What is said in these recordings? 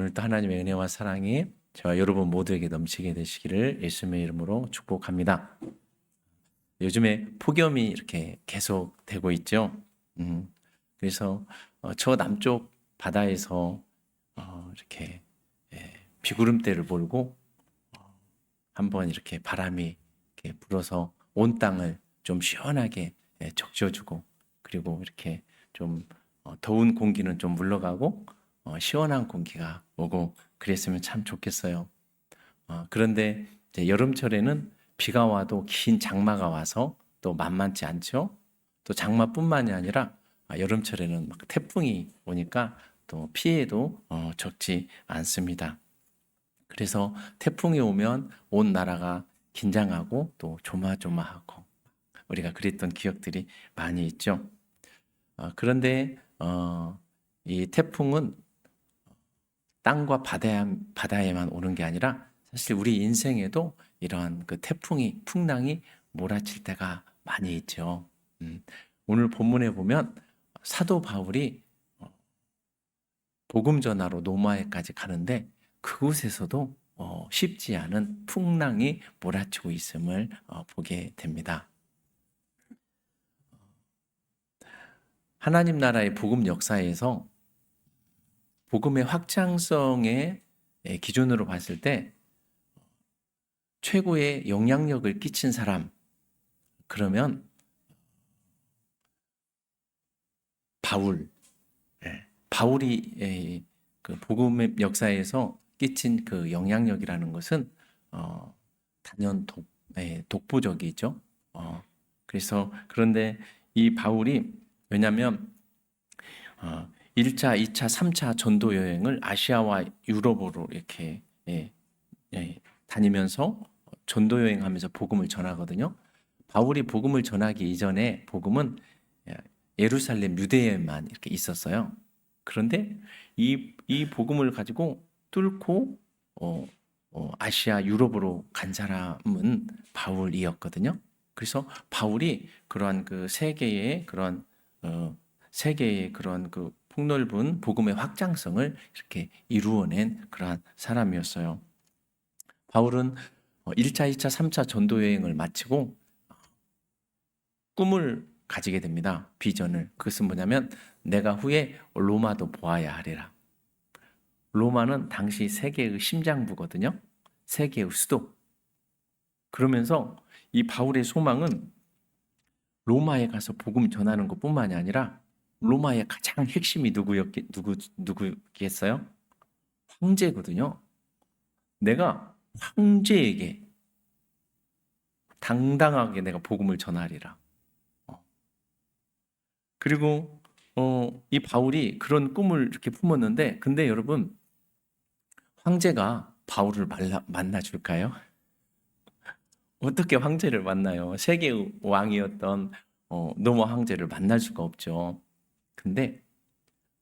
오늘도 하나님의 은혜와 사랑이 저와 여러분 모두에게 넘치게 되시기를 예수님의 이름으로 축복합니다. 요즘에 폭염이 이렇게 계속 되고 있죠. 그래서 저 남쪽 바다에서 이렇게 비구름대를 몰고 한번 이렇게 바람이 이렇게 불어서 온 땅을 좀 시원하게 적셔주고, 그리고 이렇게 좀 더운 공기는 좀 물러가고 시원한 공기가 오고 그랬으면 참 좋겠어요. 그런데 이제 여름철에는 비가 와도 긴 장마가 와서 또 만만치 않죠. 또 장마뿐만이 아니라 여름철에는 막 태풍이 오니까 또 피해도 적지 않습니다. 그래서 태풍이 오면 온 나라가 긴장하고 또 조마조마하고 우리가 그랬던 기억들이 많이 있죠. 그런데 이 태풍은 땅과 바다에만 오는 게 아니라 사실 우리 인생에도 이러한 그 태풍이 풍랑이 몰아칠 때가 많이 있죠. 오늘 본문에 보면 사도 바울이 복음 전하러 노마에까지 가는데 그곳에서도 쉽지 않은 풍랑이 몰아치고 있음을 보게 됩니다. 하나님 나라의 복음 역사에서 복음의 확장성의 기준으로 봤을 때 최고의 영향력을 끼친 사람, 그러면 바울이 그 복음의 역사에서 끼친 그 영향력이라는 것은 단연 독보적이죠. 그래서 그런데 이 바울이 왜냐하면 1차, 2차, 3차 전도 여행을 아시아와 유럽으로 이렇게 다니면서 전도 여행하면서 복음을 전하거든요. 바울이 복음을 전하기 이전에 복음은 예루살렘 유대에만 이렇게 있었어요. 그런데 이 복음을 가지고 뚫고 아시아 유럽으로 간 사람은 바울이었거든요. 그래서 바울이 그러한 그 세계의 그런 그 폭넓은 복음의 확장성을 이렇게 이루어낸 그러한 사람이었어요. 바울은 1차, 2차, 3차 전도 여행을 마치고 꿈을 가지게 됩니다. 비전을. 그것은 뭐냐면 내가 후에 로마도 보아야 하리라. 로마는 당시 세계의 심장부거든요. 세계의 수도. 그러면서 이 바울의 소망은 로마에 가서 복음 전하는 것뿐만이 아니라 로마의 가장 핵심이 누구겠어요? 황제거든요. 내가 황제에게 당당하게 내가 복음을 전하리라. 그리고 이 바울이 그런 꿈을 이렇게 품었는데, 근데 여러분, 황제가 바울을 만나 줄까요? 어떻게 황제를 만나요? 세계의 왕이었던 로마 황제를 만날 수가 없죠. 근데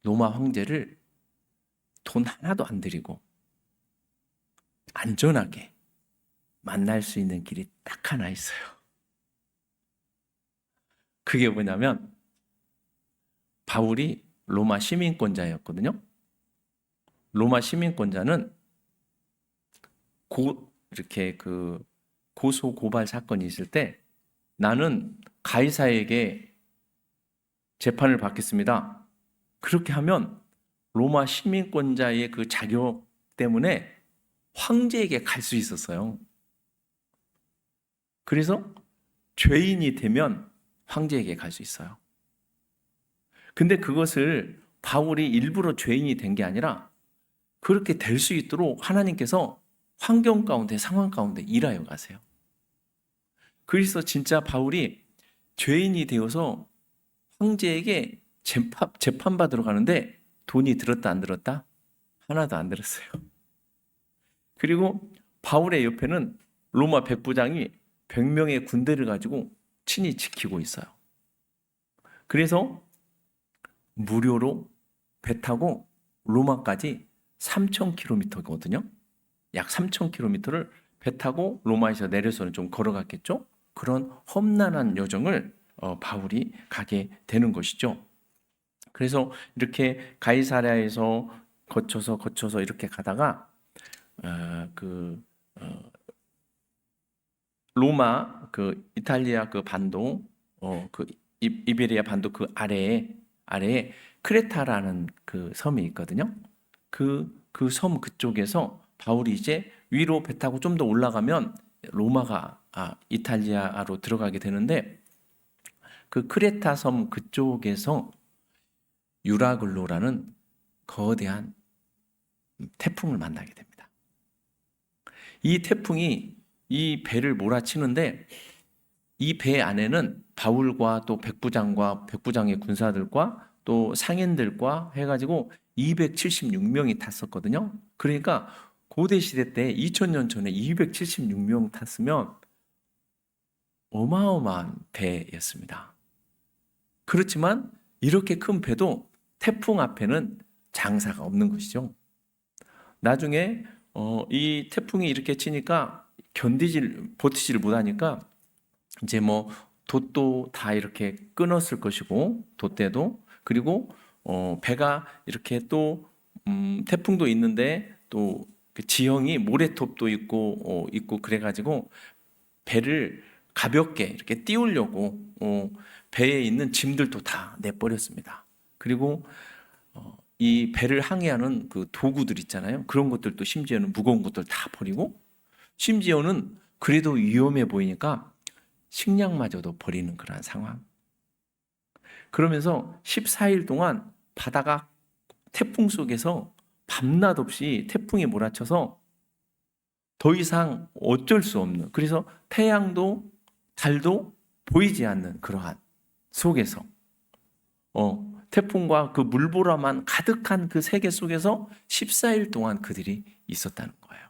로마 황제를 돈 하나도 안 들이고 안전하게 만날 수 있는 길이 딱 하나 있어요. 그게 뭐냐면 바울이 로마 시민권자였거든요. 로마 시민권자는 이렇게 그 고소 고발 사건이 있을 때 나는 가이사에게 재판을 받겠습니다. 그렇게 하면 로마 시민권자의 그 자격 때문에 황제에게 갈 수 있었어요. 그래서 죄인이 되면 황제에게 갈 수 있어요. 근데 그것을 바울이 일부러 죄인이 된 게 아니라 그렇게 될 수 있도록 하나님께서 환경 가운데, 상황 가운데 일하여 가세요. 그래서 진짜 바울이 죄인이 되어서 황제에게 재판받으러 가는데 돈이 들었다 안 들었다? 하나도 안 들었어요. 그리고 바울의 옆에는 로마 백부장이 100명의 군대를 가지고 친히 지키고 있어요. 그래서 무료로 배 타고 로마까지 3,000km거든요. 약 3,000km를 배 타고 로마에서 내려서는 좀 걸어갔겠죠. 그런 험난한 여정을 바울이 가게 되는 것이죠. 그래서 이렇게 가이사랴에서 거쳐서 이렇게 가다가 그 로마 그 이탈리아 그 반도 그 이베리아 반도 그 아래에 크레타라는 그 섬이 있거든요. 그 섬 그쪽에서 바울이 이제 위로 배 타고 좀 더 올라가면 로마가 이탈리아로 들어가게 되는데 그 크레타 섬 그쪽에서 유라글로라는 거대한 태풍을 만나게 됩니다. 이 태풍이 이 배를 몰아치는데 이 배 안에는 바울과 또 백부장의 군사들과 또 상인들과 해가지고 276명이 탔었거든요. 그러니까 고대 시대 때 2000년 전에 276명 탔으면 어마어마한 배였습니다. 그렇지만 이렇게 큰 배도 태풍 앞에는 장사가 없는 것이죠. 나중에 이 태풍이 이렇게 치니까 버티지를 못하니까 이제 뭐 돛도 다 이렇게 끊었을 것이고 돛대도 그리고 배가 이렇게 또 태풍도 있는데 또 그 지형이 모래톱도 있고 그래가지고 배를 가볍게 이렇게 띄우려고 배에 있는 짐들도 다 내버렸습니다. 그리고 이 배를 항해하는 그 도구들 있잖아요. 그런 것들도 심지어는 무거운 것들 다 버리고 심지어는 그래도 위험해 보이니까 식량마저도 버리는 그러한 상황. 그러면서 14일 동안 바다가 태풍 속에서 밤낮 없이 태풍이 몰아쳐서 더 이상 어쩔 수 없는, 그래서 태양도 달도 보이지 않는 그러한 속에서 태풍과 그 물보라만 가득한 그 세계 속에서 14일 동안 그들이 있었다는 거예요.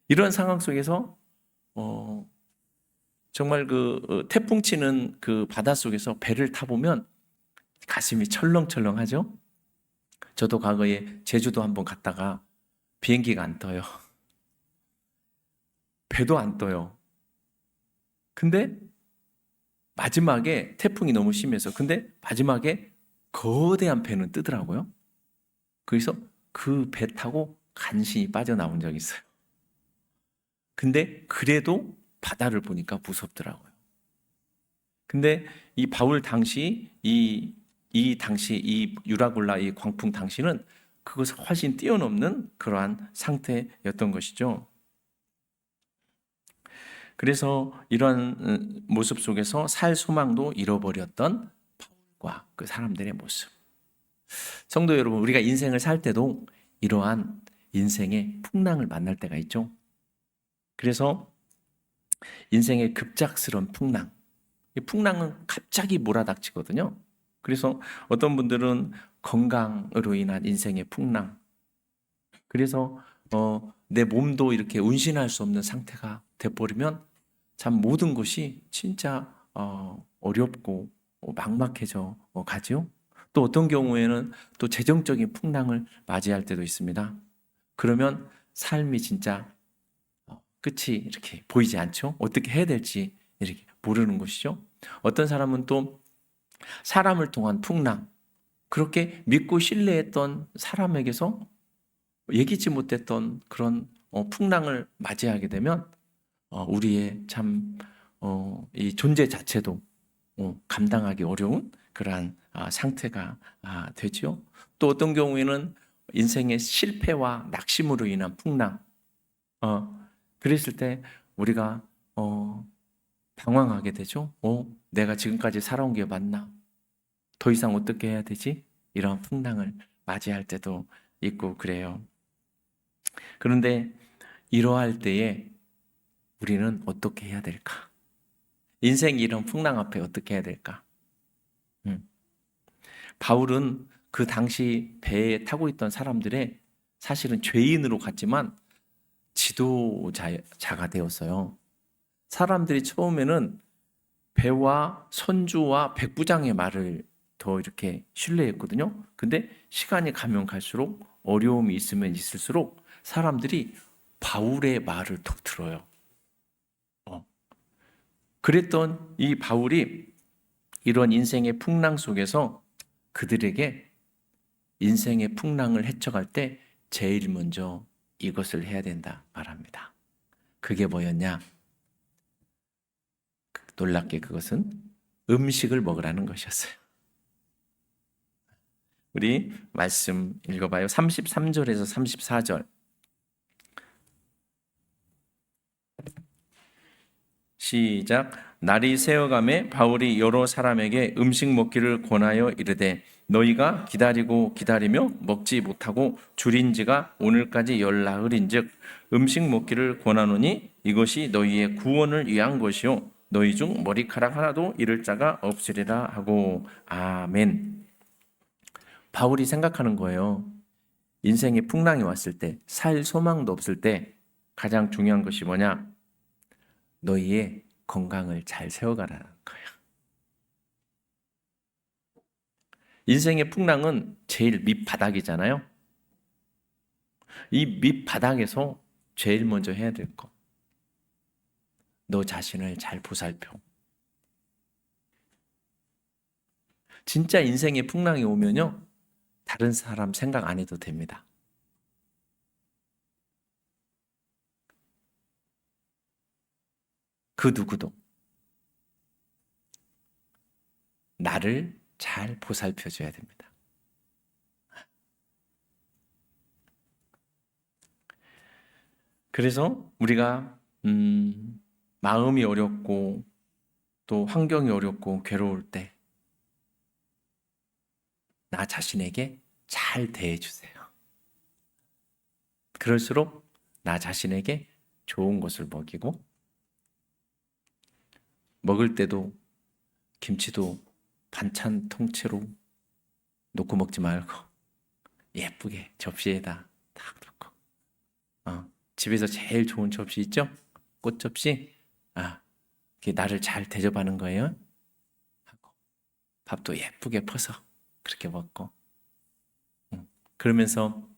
이런 상황 속에서 정말 그 태풍 치는 그 바다 속에서 배를 타보면 가슴이 철렁철렁하죠? 저도 과거에 제주도 한번 갔다가 비행기가 안 떠요. 배도 안 떠요. 근데 마지막에 태풍이 너무 심해서 근데 마지막에 거대한 배는 뜨더라고요. 그래서 그 배 타고 간신히 빠져나온 적이 있어요. 근데 그래도 바다를 보니까 무섭더라고요. 근데 이 바울 당시 이 당시 이 유라굴라 이 광풍 당시는 그것을 훨씬 뛰어넘는 그러한 상태였던 것이죠. 그래서 이런 모습 속에서 살 소망도 잃어버렸던 바울과 그 사람들의 모습. 성도 여러분, 우리가 인생을 살 때도 이러한 인생의 풍랑을 만날 때가 있죠. 그래서 인생의 급작스러운 풍랑, 이 풍랑은 갑자기 몰아닥치거든요. 그래서 어떤 분들은 건강으로 인한 인생의 풍랑, 그래서 내 몸도 이렇게 운신할 수 없는 상태가 돼버리면 참 모든 것이 진짜 어렵고 막막해져 가죠. 또 어떤 경우에는 또 재정적인 풍랑을 맞이할 때도 있습니다. 그러면 삶이 진짜 끝이 이렇게 보이지 않죠. 어떻게 해야 될지 이렇게 모르는 것이죠. 어떤 사람은 또 사람을 통한 풍랑, 그렇게 믿고 신뢰했던 사람에게서 예기치 못했던 그런 풍랑을 맞이하게 되면 우리의 참 이 존재 자체도 감당하기 어려운 그러한 상태가 되죠. 또 어떤 경우에는 인생의 실패와 낙심으로 인한 풍랑, 그랬을 때 우리가 방황하게 되죠. 내가 지금까지 살아온 게 맞나? 더 이상 어떻게 해야 되지? 이런 풍랑을 맞이할 때도 있고 그래요. 그런데 이러할 때에 우리는 어떻게 해야 될까? 인생 이런 풍랑 앞에 어떻게 해야 될까? 바울은 그 당시 배에 타고 있던 사람들의 사실은 죄인으로 갔지만 지도자가 되었어요. 사람들이 처음에는 배와 선주와 백부장의 말을 더 이렇게 신뢰했거든요. 근데 시간이 가면 갈수록 어려움이 있으면 있을수록 사람들이 바울의 말을 더 들어요. 그랬던 이 바울이 이런 인생의 풍랑 속에서 그들에게 인생의 풍랑을 헤쳐갈 때 제일 먼저 이것을 해야 된다 말합니다. 그게 뭐였냐? 놀랍게 그것은 음식을 먹으라는 것이었어요. 우리 말씀 읽어봐요. 33절에서 34절. 시작. 날이 새어가매 바울이 여러 사람에게 음식 먹기를 권하여 이르되 너희가 기다리고 기다리며 먹지 못하고 줄인 지가 오늘까지 열나흘인즉 음식 먹기를 권하노니 이것이 너희의 구원을 위한 것이요 너희 중 머리카락 하나도 잃을 자가 없으리라 하고. 아멘. 바울이 생각하는 거예요. 인생의 풍랑이 왔을 때, 살 소망도 없을 때 가장 중요한 것이 뭐냐? 너희의 건강을 잘 세워가라는 거예요. 인생의 풍랑은 제일 밑바닥이잖아요. 이 밑바닥에서 제일 먼저 해야 될 거. 너 자신을 잘 보살펴. 진짜 인생의 풍랑이 오면요, 다른 사람 생각 안 해도 됩니다. 그 누구도 나를 잘 보살펴줘야 됩니다. 그래서 우리가 마음이 어렵고 또 환경이 어렵고 괴로울 때 나 자신에게 잘 대해주세요. 그럴수록 나 자신에게 좋은 것을 먹이고, 먹을 때도 김치도 반찬 통째로 놓고 먹지 말고 예쁘게 접시에다 딱 놓고, 집에서 제일 좋은 접시 있죠? 꽃접시. 그게 나를 잘 대접하는 거예요. 하고 밥도 예쁘게 퍼서 그렇게 먹고, 그러면서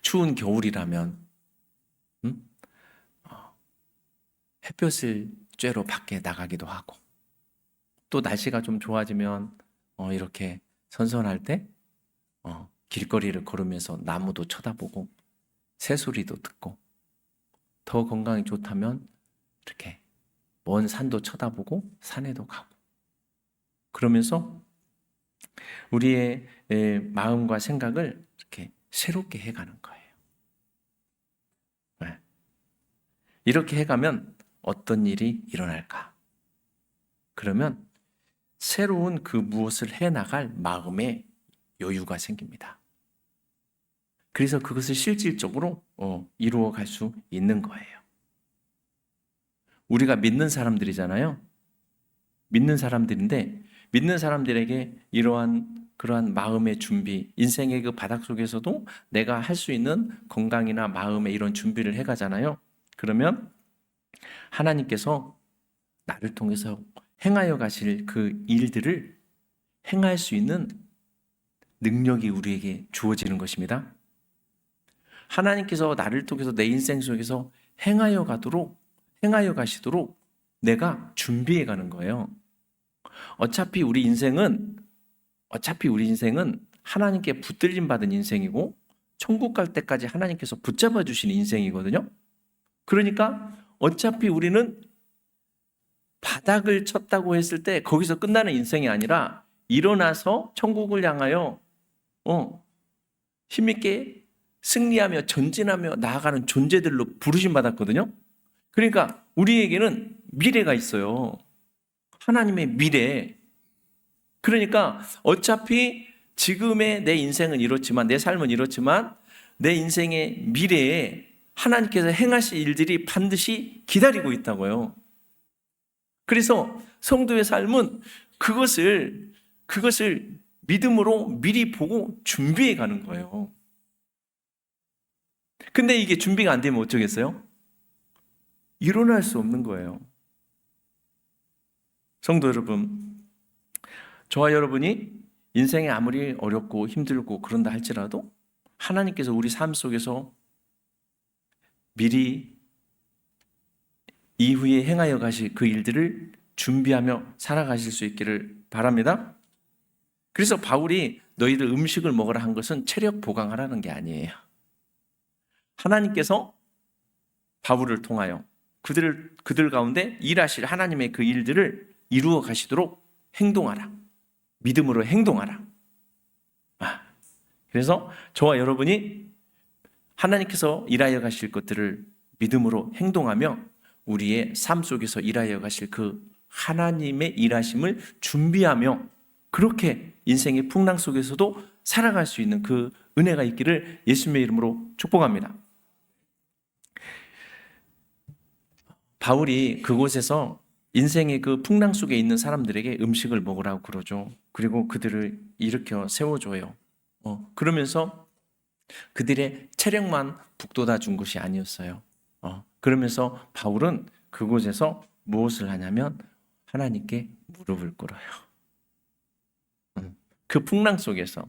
추운 겨울이라면 햇볕을 쬐러 밖에 나가기도 하고, 또 날씨가 좀 좋아지면 이렇게 선선할 때 길거리를 걸으면서 나무도 쳐다보고 새소리도 듣고, 더 건강이 좋다면 이렇게 먼 산도 쳐다보고 산에도 가고, 그러면서 우리의 마음과 생각을 이렇게 새롭게 해가는 거예요. 네. 이렇게 해가면 어떤 일이 일어날까? 그러면 새로운 그 무엇을 해나갈 마음의 여유가 생깁니다. 그래서 그것을 실질적으로 이루어갈 수 있는 거예요. 우리가 믿는 사람들이잖아요. 믿는 사람들인데, 믿는 사람들에게 그러한 마음의 준비, 인생의 그 바닥 속에서도 내가 할 수 있는 건강이나 마음의 이런 준비를 해가잖아요. 그러면 하나님께서 나를 통해서 행하여 가실 그 일들을 행할 수 있는 능력이 우리에게 주어지는 것입니다. 하나님께서 나를 통해서 내 인생 속에서 행하여 가시도록 내가 준비해 가는 거예요. 어차피 우리 인생은 하나님께 붙들림 받은 인생이고, 천국 갈 때까지 하나님께서 붙잡아 주신 인생이거든요. 그러니까 어차피 우리는 바닥을 쳤다고 했을 때 거기서 끝나는 인생이 아니라 일어나서 천국을 향하여 힘있게 승리하며 전진하며 나아가는 존재들로 부르심 받았거든요. 그러니까 우리에게는 미래가 있어요. 하나님의 미래. 그러니까 어차피 지금의 내 인생은 이렇지만, 내 삶은 이렇지만, 내 인생의 미래에 하나님께서 행하실 일들이 반드시 기다리고 있다고요. 그래서 성도의 삶은 그것을 믿음으로 미리 보고 준비해 가는 거예요. 근데 이게 준비가 안 되면 어쩌겠어요? 일어날 수 없는 거예요. 성도 여러분, 저와 여러분이 인생이 아무리 어렵고 힘들고 그런다 할지라도 하나님께서 우리 삶 속에서 미리 이후에 행하여 가실 그 일들을 준비하며 살아가실 수 있기를 바랍니다. 그래서 바울이 너희들 음식을 먹으라 한 것은 체력 보강하라는 게 아니에요. 하나님께서 바울을 통하여 그들 가운데 일하실 하나님의 그 일들을 이루어 가시도록 행동하라. 믿음으로 행동하라. 그래서 저와 여러분이 하나님께서 일하여 가실 것들을 믿음으로 행동하며 우리의 삶 속에서 일하여 가실 그 하나님의 일하심을 준비하며 그렇게 인생의 풍랑 속에서도 살아갈 수 있는 그 은혜가 있기를 예수님의 이름으로 축복합니다. 바울이 그곳에서 인생의 그 풍랑 속에 있는 사람들에게 음식을 먹으라고 그러죠. 그리고 그들을 일으켜 세워줘요. 그러면서 그들의 체력만 북돋아 준 것이 아니었어요. 그러면서 바울은 그곳에서 무엇을 하냐면 하나님께 무릎을 꿇어요. 그 풍랑 속에서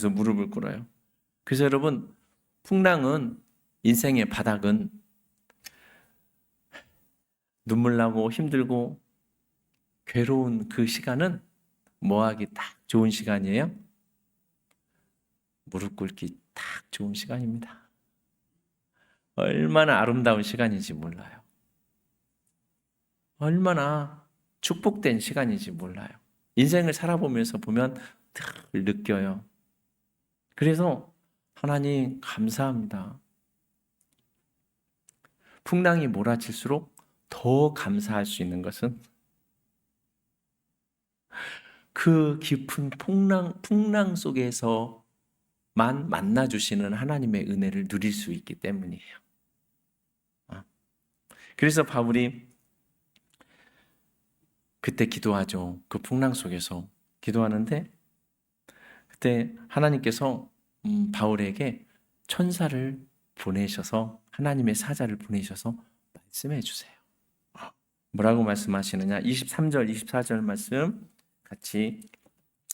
무릎을 꿇어요. 그래서 여러분, 풍랑은 인생의 바닥은 눈물 나고 힘들고 괴로운 그 시간은 뭐하기 딱 좋은 시간이에요? 무릎 꿇기 딱 좋은 시간입니다. 얼마나 아름다운 시간인지 몰라요. 얼마나 축복된 시간인지 몰라요. 인생을 살아보면서 보면 늘 느껴요. 그래서 하나님 감사합니다. 풍랑이 몰아칠수록 더 감사할 수 있는 것은 그 깊은 풍랑 속에서만 만나주시는 하나님의 은혜를 누릴 수 있기 때문이에요. 그래서 바울이 그때 기도하죠. 그 풍랑 속에서 기도하는데 그때 하나님께서 바울에게 천사를 보내셔서 하나님의 사자를 보내셔서 말씀해 주세요. 뭐라고 말씀하시느냐? 23절, 24절 말씀 같이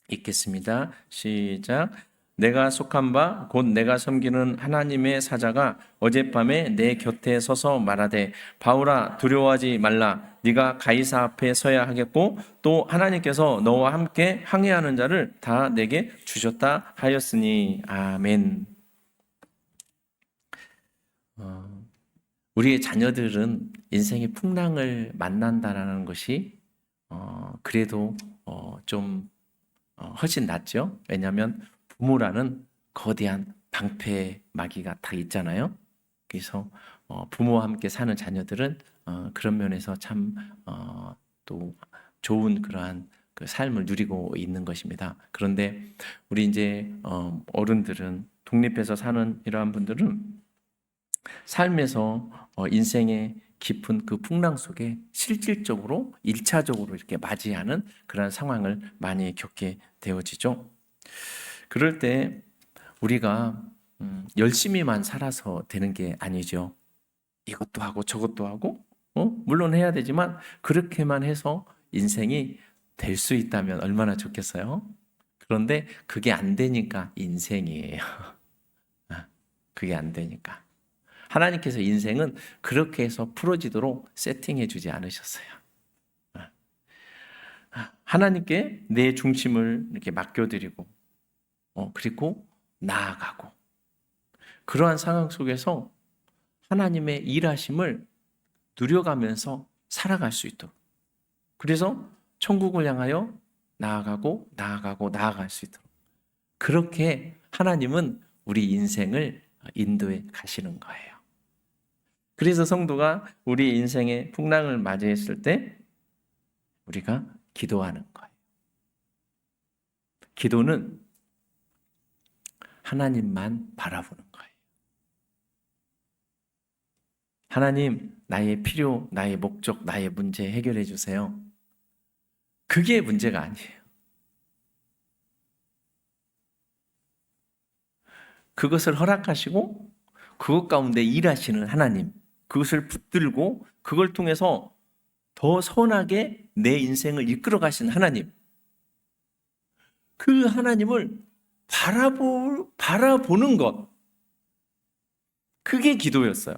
읽겠습니다. 시작. 내가 속한 바 곧 내가 섬기는 하나님의 사자가 어젯밤에 내 곁에 서서 말하되 바울아 두려워하지 말라. 네가 가이사 앞에 서야 하겠고 또 하나님께서 너와 함께 항해하는 자를 다 내게 주셨다 하였으니. 아멘. 우리의 자녀들은 인생의 풍랑을 만난다라는 것이 그래도 좀 훨씬 낫죠. 왜냐하면 부모라는 거대한 방패막이가 다 있잖아요. 그래서 부모와 함께 사는 자녀들은 그런 면에서 참 또 좋은 그러한 그 삶을 누리고 있는 것입니다. 그런데 우리 이제 어른들은 독립해서 사는 이러한 분들은 삶에서 인생의 깊은 그 풍랑 속에 실질적으로 1차적으로 이렇게 맞이하는 그런 상황을 많이 겪게 되어지죠. 그럴 때 우리가 열심히만 살아서 되는 게 아니죠. 이것도 하고 저것도 하고 물론 해야 되지만 그렇게만 해서 인생이 될 수 있다면 얼마나 좋겠어요. 그런데 그게 안 되니까 인생이에요. 그게 안 되니까. 하나님께서 인생은 그렇게 해서 풀어지도록 세팅해 주지 않으셨어요. 하나님께 내 중심을 이렇게 맡겨드리고 그리고 나아가고 그러한 상황 속에서 하나님의 일하심을 누려가면서 살아갈 수 있도록 그래서 천국을 향하여 나아갈 수 있도록 그렇게 하나님은 우리 인생을 인도해 가시는 거예요. 그래서 성도가 우리 인생의 풍랑을 맞이했을 때 우리가 기도하는 거예요. 기도는 하나님만 바라보는 거예요. 하나님, 나의 필요, 나의 목적, 나의 문제 해결해 주세요. 그게 문제가 아니에요. 그것을 허락하시고 그것 가운데 일하시는 하나님, 그것을 붙들고 그걸 통해서 더 선하게 내 인생을 이끌어 가신 하나님, 그 하나님을 바라보는 것, 그게 기도였어요.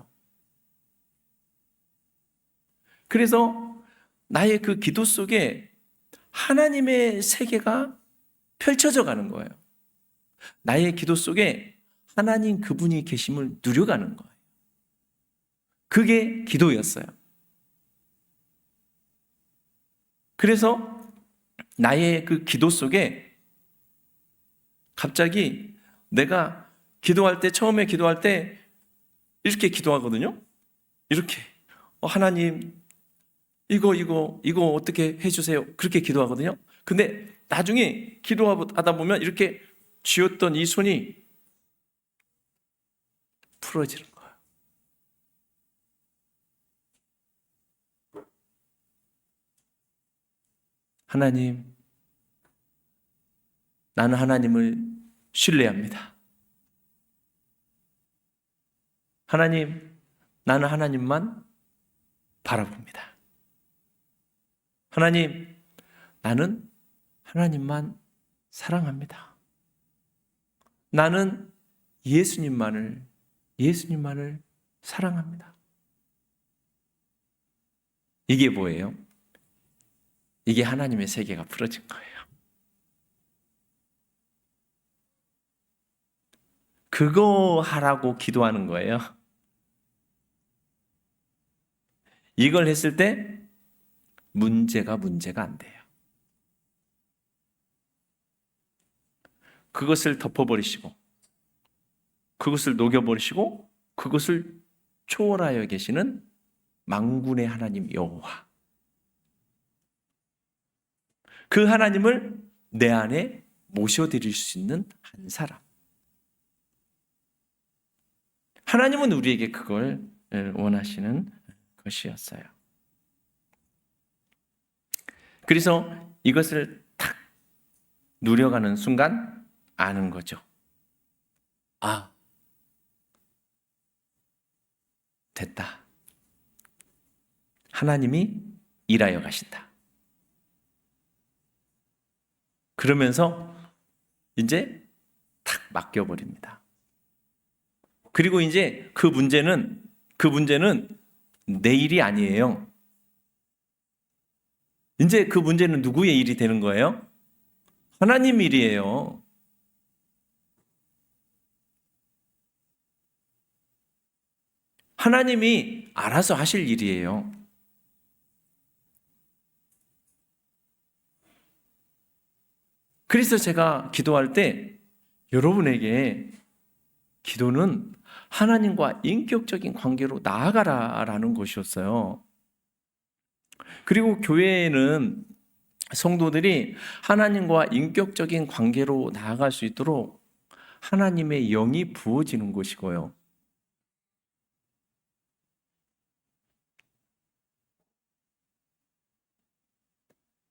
그래서 나의 그 기도 속에 하나님의 세계가 펼쳐져 가는 거예요. 나의 기도 속에 하나님 그분이 계심을 누려가는 거예요. 그게 기도였어요. 그래서 나의 그 기도 속에 갑자기 내가 기도할 때, 처음에 기도할 때 이렇게 기도하거든요. 이렇게 하나님 이거 어떻게 해주세요. 그렇게 기도하거든요. 근데 나중에 기도하다 보면 이렇게 쥐었던 이 손이 풀어지는 거예요. 하나님, 나는 하나님을 신뢰합니다. 하나님, 나는 하나님만 바라봅니다. 하나님, 나는 하나님만 사랑합니다. 나는 예수님만을 사랑합니다. 이게 뭐예요? 이게 하나님의 세계가 풀어진 거예요. 그거 하라고 기도하는 거예요. 이걸 했을 때 문제가 안 돼요. 그것을 덮어버리시고, 그것을 녹여버리시고, 그것을 초월하여 계시는 만군의 하나님 여호와. 그 하나님을 내 안에 모셔드릴 수 있는 한 사람. 하나님은 우리에게 그걸 원하시는 것이었어요. 그래서 이것을 탁 누려가는 순간 아는 거죠. 아, 됐다. 하나님이 일하여 가신다. 그러면서 이제 탁 맡겨버립니다. 그리고 이제 그 문제는 내 일이 아니에요. 이제 그 문제는 누구의 일이 되는 거예요? 하나님 일이에요. 하나님이 알아서 하실 일이에요. 그래서 제가 기도할 때 여러분에게 기도는 하나님과 인격적인 관계로 나아가라라는 것이었어요. 그리고 교회에는 성도들이 하나님과 인격적인 관계로 나아갈 수 있도록 하나님의 영이 부어지는 것이고요.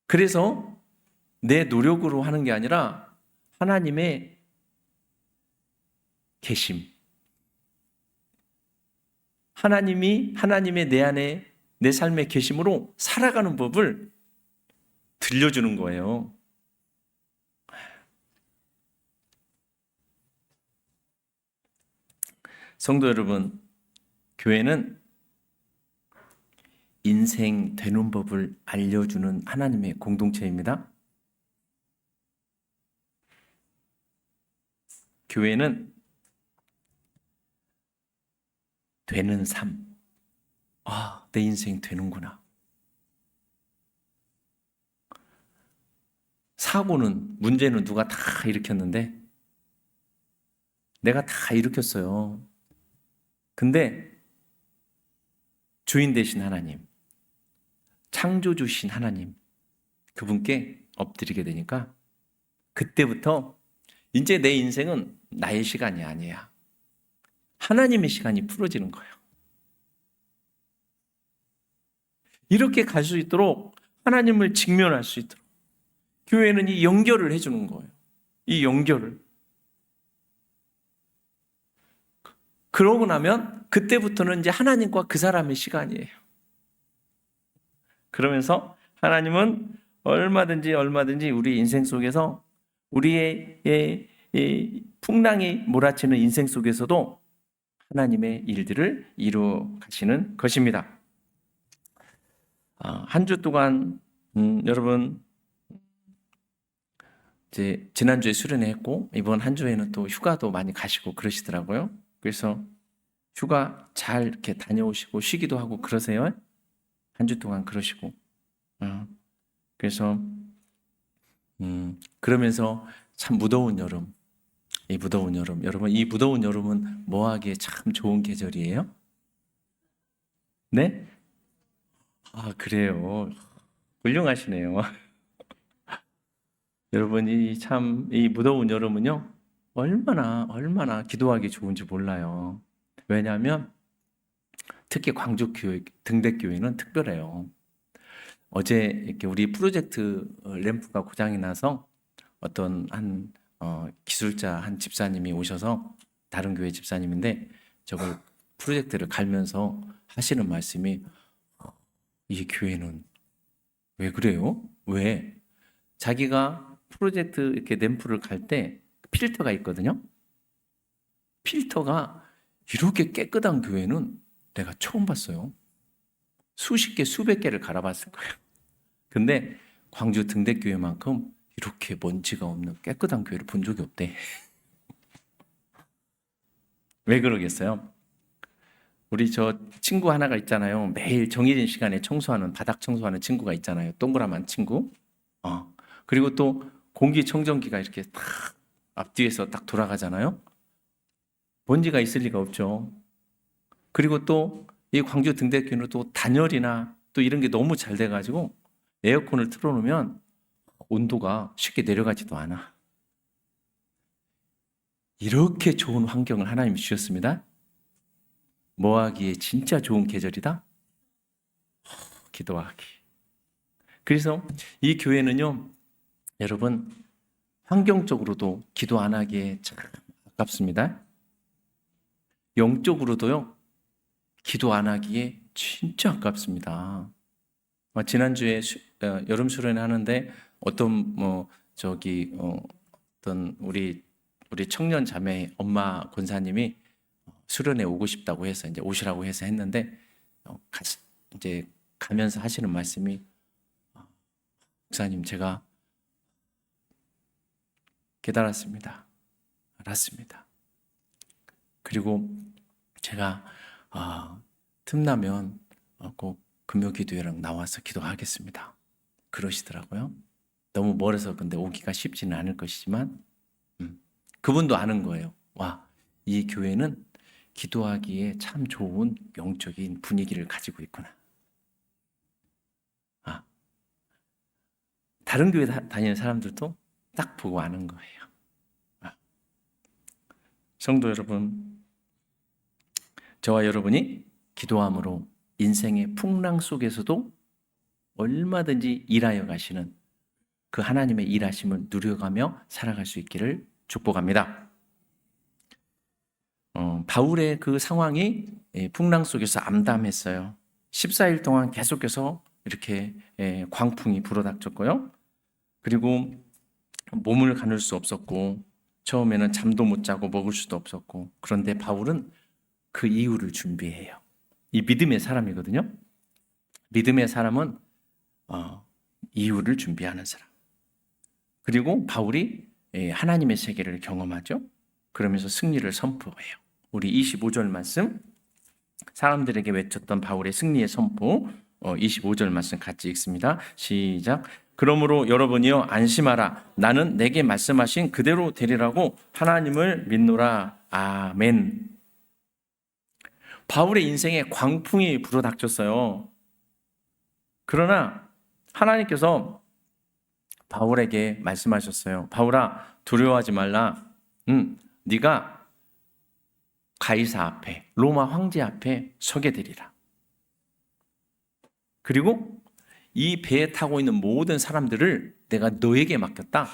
그래서 내 노력으로 하는 게 아니라 하나님의 계심, 하나님의 내 안에 내 삶의 계심으로 살아가는 법을 들려주는 거예요. 성도 여러분, 교회는 인생 되는 법을 알려주는 하나님의 공동체입니다. 교회는 되는 삶. 아, 내 인생 되는구나. 문제는 누가 다 일으켰는데 내가 다 일으켰어요. 근데 주인 되신 하나님, 창조주신 하나님, 그분께 엎드리게 되니까 그때부터 이제 내 인생은 나의 시간이 아니야. 하나님의 시간이 풀어지는 거예요. 이렇게 갈 수 있도록 하나님을 직면할 수 있도록 교회는 이 연결을 해주는 거예요. 이 연결을. 그러고 나면 그때부터는 이제 하나님과 그 사람의 시간이에요. 그러면서 하나님은 얼마든지 우리 인생 속에서 우리의 풍랑이 몰아치는 인생 속에서도 하나님의 일들을 이루어 가시는 것입니다. 한 주 동안 여러분 이제 지난주에 수련회 했고 이번 한 주에는 또 휴가도 많이 가시고 그러시더라고요. 그래서 휴가 잘 이렇게 다녀오시고 쉬기도 하고 그러세요? 한 주 동안 그러시고. 그래서 그러면서 참 무더운 여름, 이 무더운 여름, 여러분 이 무더운 여름은 뭐 하기에 참 좋은 계절이에요? 네? 아, 그래요. 훌륭하시네요. 여러분이 참 이 무더운 여름은요, 얼마나 기도하기 좋은지 몰라요. 왜냐하면 특히 광주 교회, 등대교회는 특별해요. 어제 이렇게 우리 프로젝트 램프가 고장이 나서 어떤 한 기술자 한 집사님이 오셔서 다른 교회 집사님인데 저걸 프로젝트를 갈면서 하시는 말씀이 이 교회는 왜 그래요? 왜? 자기가 프로젝트 이렇게 램프를 갈 때 필터가 있거든요. 필터가 이렇게 깨끗한 교회는 내가 처음 봤어요. 수십 개, 수백 개를 갈아봤을 거예요. 근데 광주 등대교회만큼 이렇게 먼지가 없는 깨끗한 교회를 본 적이 없대. 왜 그러겠어요? 우리 저 친구 하나가 있잖아요. 매일 정해진 시간에 청소하는, 바닥 청소하는 친구가 있잖아요. 동그라만 친구. 그리고 또 공기청정기가 이렇게 딱 앞뒤에서 딱 돌아가잖아요. 먼지가 있을 리가 없죠. 그리고 또 이 광주 등대교회는 또 단열이나 또 이런 게 너무 잘 돼가지고 에어컨을 틀어놓으면 온도가 쉽게 내려가지도 않아. 이렇게 좋은 환경을 하나님이 주셨습니다. 뭐 하기에 진짜 좋은 계절이다? 기도하기. 그래서 이 교회는요, 여러분, 환경적으로도 기도 안 하기에 참 아깝습니다. 영적으로도요, 기도 안 하기에 진짜 아깝습니다. 지난주에 여름 수련회 하는데 어떤 어떤 우리 청년 자매 엄마 권사님이 수련회 오고 싶다고 해서 이제 오시라고 해서 했는데 이제 가면서 하시는 말씀이 목사님 제가 깨달았습니다. 알았습니다. 그리고 제가 틈나면 꼭 금요기도회랑 나와서 기도하겠습니다. 그러시더라고요. 너무 멀어서 근데 오기가 쉽지는 않을 것이지만 그분도 아는 거예요. 와, 이 교회는 기도하기에 참 좋은 영적인 분위기를 가지고 있구나. 다른 교회 다니는 사람들도 딱 보고 아는 거예요. 성도 여러분, 저와 여러분이 기도함으로 인생의 풍랑 속에서도 얼마든지 일하여 가시는 그 하나님의 일하심을 누려가며 살아갈 수 있기를 축복합니다. 바울의 그 상황이 풍랑 속에서 암담했어요. 14일 동안 계속해서 이렇게 광풍이 불어닥쳤고요. 그리고 몸을 가눌 수 없었고 처음에는 잠도 못 자고 먹을 수도 없었고 그런데 바울은 그 이유를 준비해요. 이 믿음의 사람이거든요. 믿음의 사람은 이유를 준비하는 사람. 그리고 바울이 하나님의 세계를 경험하죠. 그러면서 승리를 선포해요. 우리 25절 말씀 사람들에게 외쳤던 바울의 승리의 선포 25절 말씀 같이 읽습니다. 시작. 그러므로 여러분이여 안심하라. 나는 내게 말씀하신 그대로 되리라고 하나님을 믿노라. 아멘. 바울의 인생에 광풍이 불어닥쳤어요. 그러나 하나님께서 바울에게 말씀하셨어요. 바울아 두려워하지 말라. 네가 가이사 앞에 로마 황제 앞에 서게 되리라. 그리고 이 배에 타고 있는 모든 사람들을 내가 너에게 맡겼다.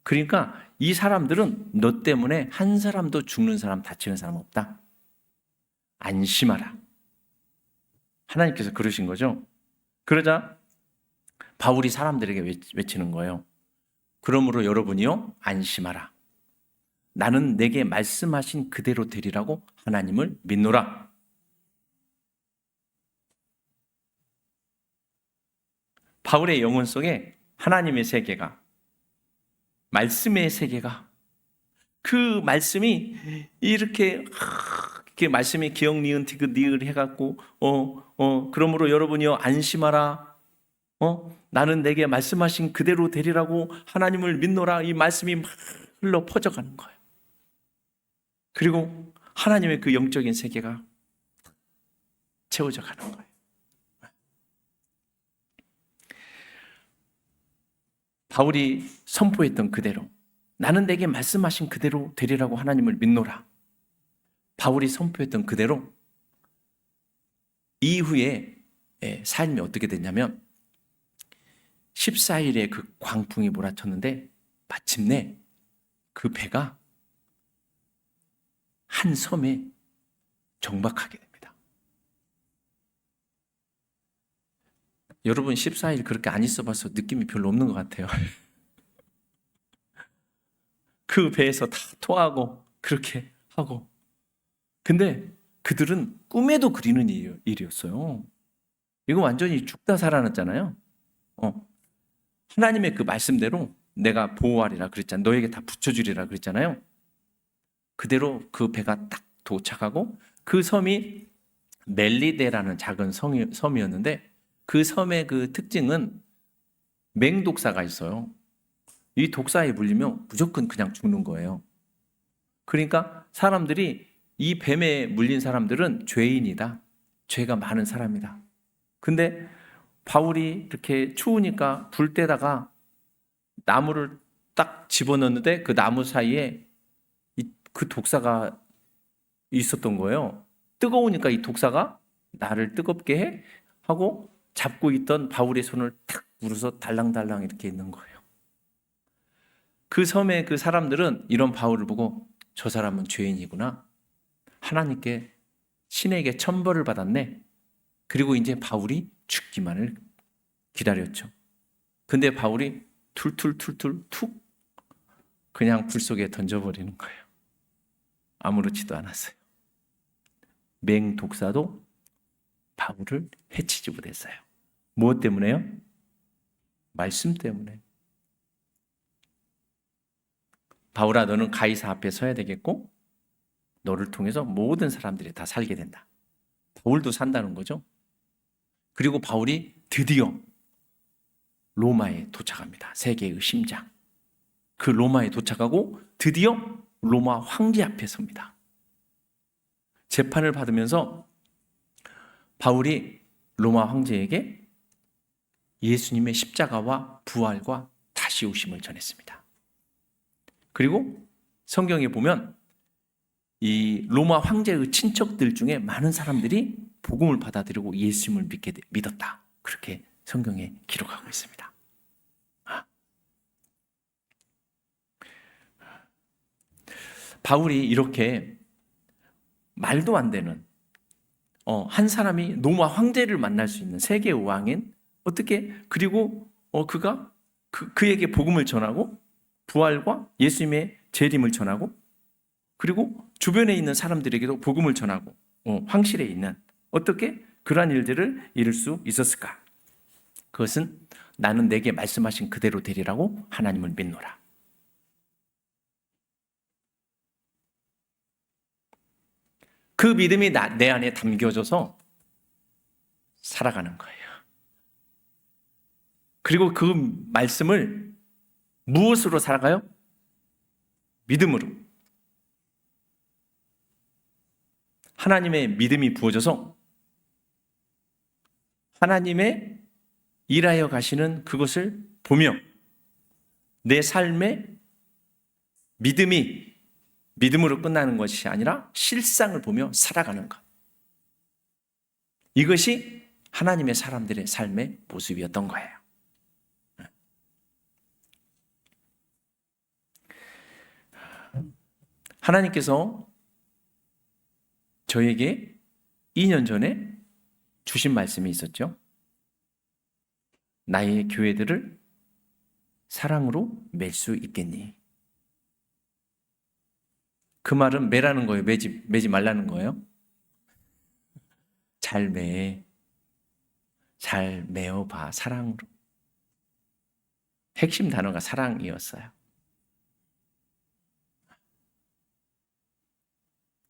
그러니까 이 사람들은 너 때문에 한 사람도 죽는 사람 다치는 사람 없다. 안심하라. 하나님께서 그러신 거죠. 그러자 바울이 사람들에게 외치는 거예요. 그러므로 여러분이요 안심하라. 나는 내게 말씀하신 그대로 되리라고 하나님을 믿노라. 바울의 영혼 속에 하나님의 세계가 말씀의 세계가, 그 말씀이 이렇게 말씀이 기억 니은 티귿 니을 해갖고 그러므로 여러분이여 안심하라. 나는 내게 말씀하신 그대로 되리라고 하나님을 믿노라. 이 말씀이 막 흘러 퍼져가는 거예요. 그리고 하나님의 그 영적인 세계가 채워져 가는 거예요. 바울이 선포했던 그대로, 나는 내게 말씀하신 그대로 되리라고 하나님을 믿노라. 바울이 선포했던 그대로 이후에 삶이 어떻게 됐냐면 14일에 그 광풍이 몰아쳤는데 마침내 그 배가 한 섬에 정박하게 됩니다. 여러분 14일 그렇게 안 있어봐서 느낌이 별로 없는 것 같아요. 그 배에서 다 토하고 그렇게 하고. 근데 그들은 꿈에도 그리는 일이었어요. 이거 완전히 죽다 살아났잖아요. 하나님의 그 말씀대로 내가 보호하리라 그랬잖아요. 너에게 다 붙여주리라 그랬잖아요. 그대로 그 배가 딱 도착하고 그 섬이 멜리데라는 작은 섬이었는데 그 섬의 그 특징은 맹독사가 있어요. 이 독사에 물리면 무조건 그냥 죽는 거예요. 그러니까 사람들이 이 뱀에 물린 사람들은 죄인이다. 죄가 많은 사람이다. 근데 바울이 이렇게 추우니까 불 때다가 나무를 딱 집어넣는데 그 나무 사이에 그 독사가 있었던 거예요. 뜨거우니까 이 독사가 나를 뜨겁게 해 하고 잡고 있던 바울의 손을 탁 물어서 달랑달랑 이렇게 있는 거예요. 그 섬의 그 사람들은 이런 바울을 보고 저 사람은 죄인이구나. 하나님께 신에게 천벌을 받았네. 그리고 이제 바울이 죽기만을 기다렸죠. 근데 바울이 툴툴툴툴 툭 그냥 불 속에 던져버리는 거예요. 아무렇지도 않았어요. 맹독사도 바울을 해치지 못했어요. 무엇 때문에요? 말씀 때문에. 바울아, 너는 가이사 앞에 서야 되겠고 너를 통해서 모든 사람들이 다 살게 된다. 바울도 산다는 거죠. 그리고 바울이 드디어 로마에 도착합니다. 세계의 심장. 그 로마에 도착하고 드디어 로마 황제 앞에 섭니다. 재판을 받으면서 바울이 로마 황제에게 예수님의 십자가와 부활과 다시 오심을 전했습니다. 그리고 성경에 보면 이 로마 황제의 친척들 중에 많은 사람들이 복음을 받아들이고 예수님을 믿었다. 그렇게 성경에 기록하고 있습니다. 바울이 이렇게 말도 안 되는 한 사람이 로마 황제를 만날 수 있는 세계의 왕인 어떻게 그리고 그가 그에게 복음을 전하고 부활과 예수님의 재림을 전하고 그리고 주변에 있는 사람들에게도 복음을 전하고 황실에 있는 어떻게 그러한 일들을 이룰 수 있었을까? 그것은 나는 내게 말씀하신 그대로 되리라고 하나님을 믿노라. 그 믿음이 내 안에 담겨져서 살아가는 거예요. 그리고 그 말씀을 무엇으로 살아가요? 믿음으로. 하나님의 믿음이 부어져서 하나님의 일하여 가시는 그것을 보며 내 삶의 믿음으로 끝나는 것이 아니라 실상을 보며 살아가는 것. 이것이 하나님의 사람들의 삶의 모습이었던 거예요. 하나님께서 저에게 2년 전에 주신 말씀이 있었죠. 나의 교회들을 사랑으로 맬 수 있겠니? 그 말은 매라는 거예요. 매지 말라는 거예요. 잘 매어봐. 사랑으로. 핵심 단어가 사랑이었어요.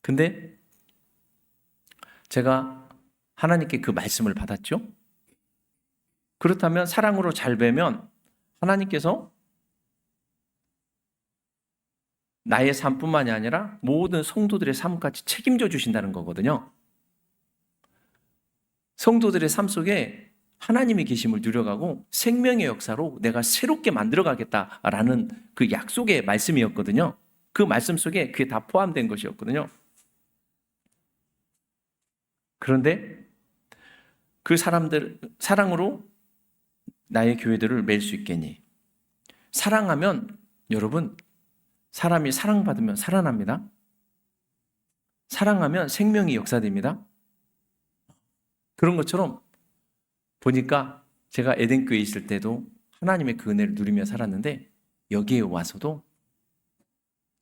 근데 제가 하나님께 그 말씀을 받았죠. 그렇다면 사랑으로 잘 배면 하나님께서 나의 삶뿐만이 아니라 모든 성도들의 삶까지 책임져 주신다는 거거든요. 성도들의 삶 속에 하나님의 계심을 누려가고 생명의 역사로 내가 새롭게 만들어가겠다라는 그 약속의 말씀이었거든요. 그 말씀 속에 그게 다 포함된 것이었거든요. 그런데 그 사람들, 사랑으로 나의 교회들을 맬 수 있겠니? 사랑하면 여러분, 사람이 사랑받으면 살아납니다. 사랑하면 생명이 역사됩니다. 그런 것처럼 보니까 제가 에덴교회에 있을 때도 하나님의 그 은혜를 누리며 살았는데 여기에 와서도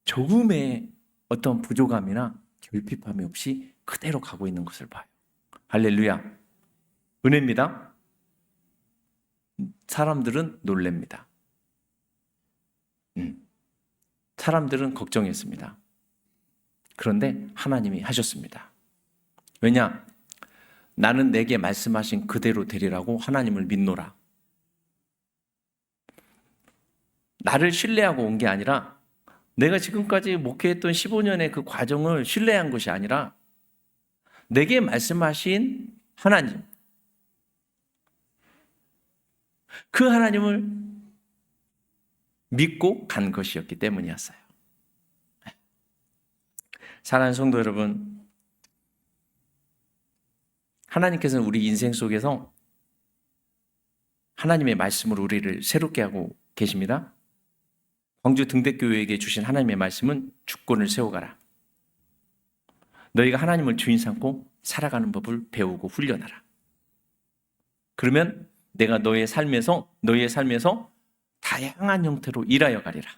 조금의 어떤 부족함이나 결핍함이 없이 그대로 가고 있는 것을 봐요. 할렐루야. 은혜입니다. 사람들은 놀랍니다. 사람들은 걱정했습니다. 그런데 하나님이 하셨습니다. 왜냐? 나는 내게 말씀하신 그대로 되리라고 하나님을 믿노라. 나를 신뢰하고 온 게 아니라 내가 지금까지 목회했던 15년의 그 과정을 신뢰한 것이 아니라 내게 말씀하신 하나님, 그 하나님을 믿고 간 것이었기 때문이었어요. 사랑하는 성도 여러분, 하나님께서는 우리 인생 속에서 하나님의 말씀으로 우리를 새롭게 하고 계십니다. 광주 등대교회에게 주신 하나님의 말씀은 주권을 세워가라. 너희가 하나님을 주인 삼고 살아가는 법을 배우고 훈련하라. 그러면 내가 너희의 삶에서 다양한 형태로 일하여 가리라.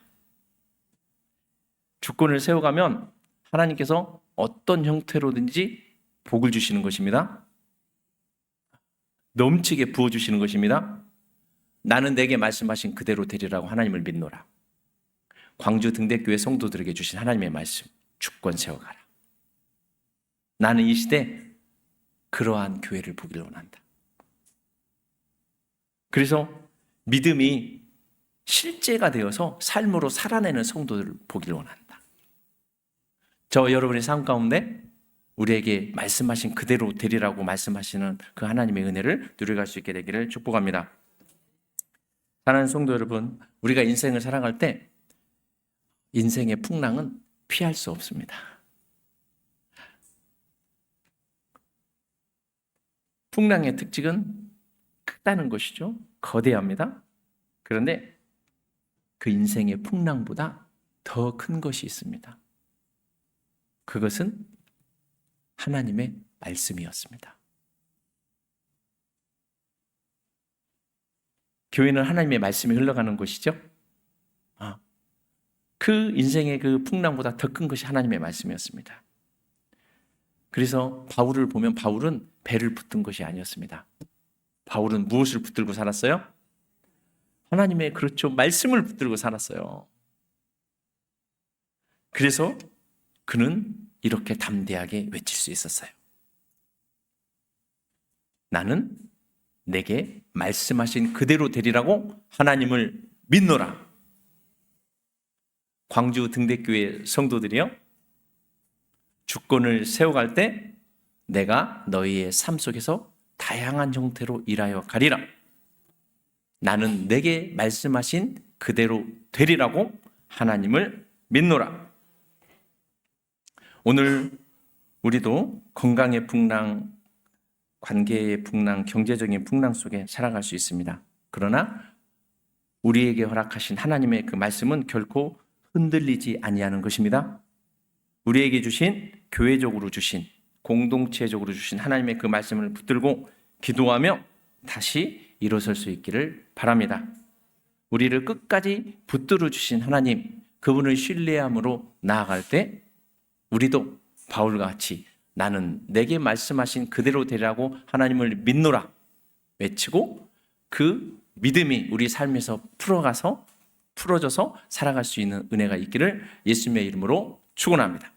주권을 세워가면 하나님께서 어떤 형태로든지 복을 주시는 것입니다. 넘치게 부어주시는 것입니다. 나는 내게 말씀하신 그대로 되리라고 하나님을 믿노라. 광주 등대교회 성도들에게 주신 하나님의 말씀, 주권 세워가라. 나는 이 시대 그러한 교회를 보기를 원한다. 그래서 믿음이 실제가 되어서 삶으로 살아내는 성도들을 보기를 원한다. 저 여러분의 삶 가운데 우리에게 말씀하신 그대로 되리라고 말씀하시는 그 하나님의 은혜를 누려갈 수 있게 되기를 축복합니다. 사랑하는 성도 여러분, 우리가 인생을 살아갈 때 인생의 풍랑은 피할 수 없습니다. 풍랑의 특징은 크다는 것이죠. 거대합니다. 그런데 그 인생의 풍랑보다 더 큰 것이 있습니다. 그것은 하나님의 말씀이었습니다. 교회는 하나님의 말씀이 흘러가는 곳이죠. 그 인생의 그 풍랑보다 더 큰 것이 하나님의 말씀이었습니다. 그래서 바울을 보면 바울은 배를 붙든 것이 아니었습니다. 바울은 무엇을 붙들고 살았어요? 하나님의 말씀을 붙들고 살았어요. 그래서 그는 이렇게 담대하게 외칠 수 있었어요. 나는 내게 말씀하신 그대로 되리라고 하나님을 믿노라. 광주 등대교회 성도들이요, 주권을 세워갈 때 내가 너희의 삶 속에서 다양한 형태로 일하여 가리라. 나는 내게 말씀하신 그대로 되리라고 하나님을 믿노라. 오늘 우리도 건강의 풍랑, 관계의 풍랑, 경제적인 풍랑 속에 살아갈 수 있습니다. 그러나 우리에게 허락하신 하나님의 그 말씀은 결코 흔들리지 아니하는 것입니다. 우리에게 주신, 교회적으로 주신, 공동체적으로 주신 하나님의 그 말씀을 붙들고 기도하며 다시 일어설 수 있기를 바랍니다. 우리를 끝까지 붙들어 주신 하나님, 그분을 신뢰함으로 나아갈 때 우리도 바울과 같이 나는 내게 말씀하신 그대로 되라고 하나님을 믿노라 외치고 그 믿음이 우리 삶에서 풀어져서 살아갈 수 있는 은혜가 있기를 예수님의 이름으로 축원합니다.